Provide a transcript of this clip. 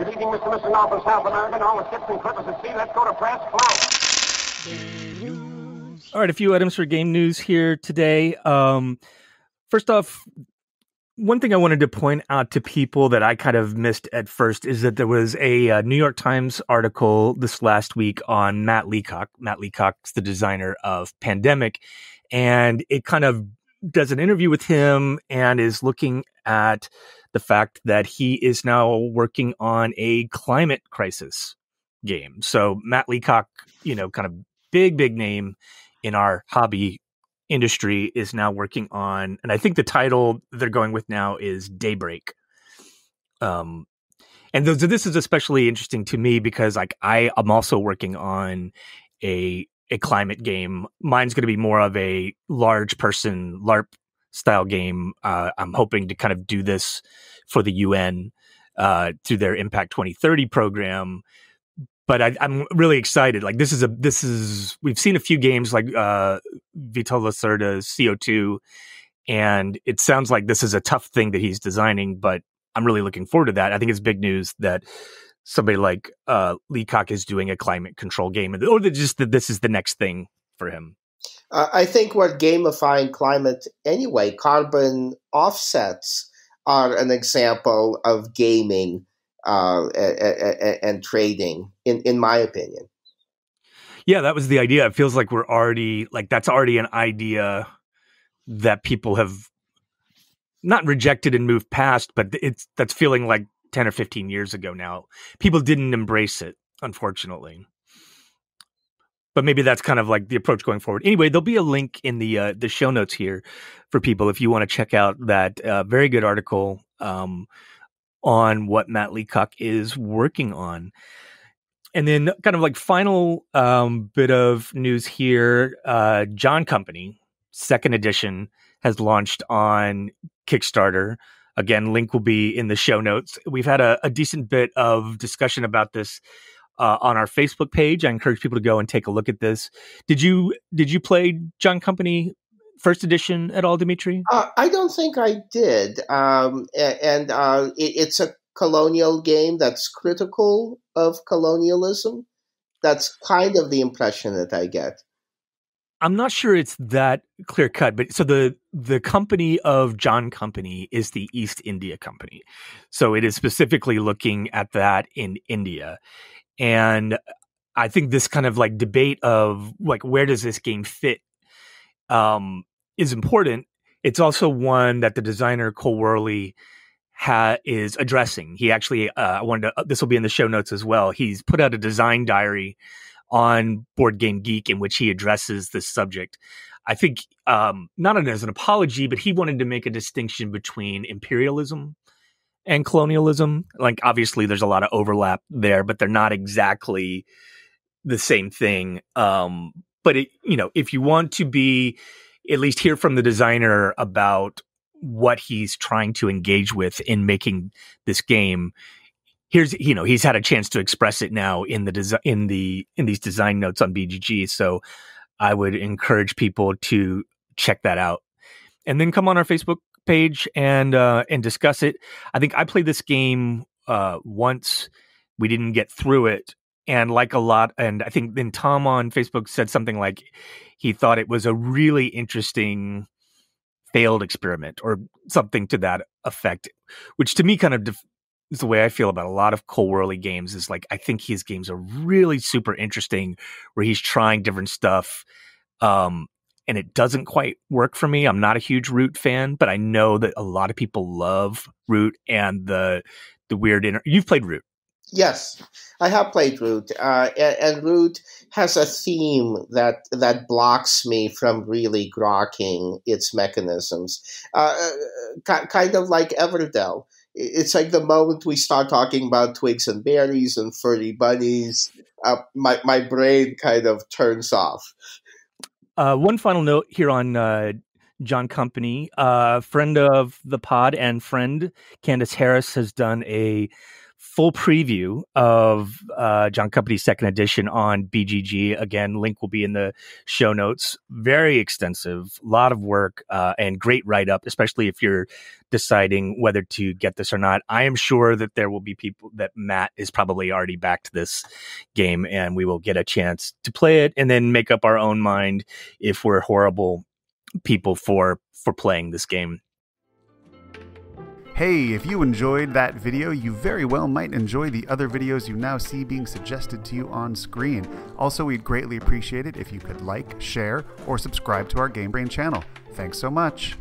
Good evening, Mr. and Mrs. North South American. All the ships and clippers at sea. Let's go to press. Flow. All right, a few items for game news here today. First off, one thing I wanted to point out to people that I kind of missed at first is that there was a New York Times article this last week on Matt Leacock. Matt Leacock's the designer of Pandemic, and it kind of does an interview with him and is looking at the fact that he is now working on a climate crisis game. So Matt Leacock, kind of big name in our hobby industry, is now working on, and I think the title they're going with now is Daybreak. And this is especially interesting to me because I am also working on a climate game. Mine's going to be more of a large person LARP style game. I'm hoping to kind of do this for the UN through their Impact 2030 program. But I'm really excited. Like this is we've seen a few games like Vital Lacerda's CO2, and it sounds like this is a tough thing that he's designing. But I'm really looking forward to that. I think it's big news that somebody like Leacock is doing a climate control game, or just that this is the next thing for him. I think we're gamifying climate anyway. Carbon offsets are an example of gaming and trading, in my opinion. Yeah, that was the idea. It feels like we're already that's already an idea that people have not rejected and moved past, but that's feeling like 10 or 15 years ago now. People didn't embrace it, unfortunately. But maybe that's kind of like the approach going forward. Anyway, there'll be a link in the show notes here for people if you want to check out that very good article on what Matt Leacock is working on. And then kind of like final bit of news here, John Company, second edition, has launched on Kickstarter. Again, link will be in the show notes. We've had a decent bit of discussion about this on our Facebook page. I encourage people to go and take a look at this. Did you play John Company first edition at all, Dimitri? I don't think I did. It's a colonial game that's critical of colonialism. That's kind of the impression that I get. I'm not sure it's that clear cut, but so the company of John Company is the East India Company. So it is specifically looking at that in India. And I think this kind of like debate of like, where does this game fit is important. It's also one that the designer Cole Worley is addressing. He actually, this will be in the show notes as well. He's put out a design diary on Board Game Geek in which he addresses this subject. I think not as an apology, but he wanted to make a distinction between imperialism and colonialism. Like obviously there's a lot of overlap there, but they're not exactly the same thing. But if you want to be at least hear from the designer about what he's trying to engage with in making this game, he's had a chance to express it now in these design notes on BGG. So I would encourage people to check that out and then come on our Facebook page and discuss it. I think I played this game once. We didn't get through it. And like a lot, and I think then Tom on Facebook said something like he thought it was a really interesting failed experiment or something to that effect, which to me kind of is the way I feel about a lot of Cole Worley games. Is like, I think his games are really super interesting where he's trying different stuff. And it doesn't quite work for me. I'm not a huge Root fan, but I know that a lot of people love Root and the weird you've played Root. Yes, I have played Root, and Root has a theme that blocks me from really grokking its mechanisms, kind of like Everdell. It's like the moment we start talking about twigs and berries and furry bunnies, my brain kind of turns off. One final note here on John Company, friend of the pod and friend Candace Harris has done a full preview of John Company's second edition on BGG. Again, link will be in the show notes. Very extensive, a lot of work, and great write-up, especially if you're deciding whether to get this or not. I am sure that there will be people that Matt is probably already backed this game, and we will get a chance to play it and then make up our own mind if we're horrible people for playing this game. Hey, if you enjoyed that video, you very well might enjoy the other videos you now see being suggested to you on screen. Also, we'd greatly appreciate it if you could like, share, or subscribe to our Game Brain channel. Thanks so much.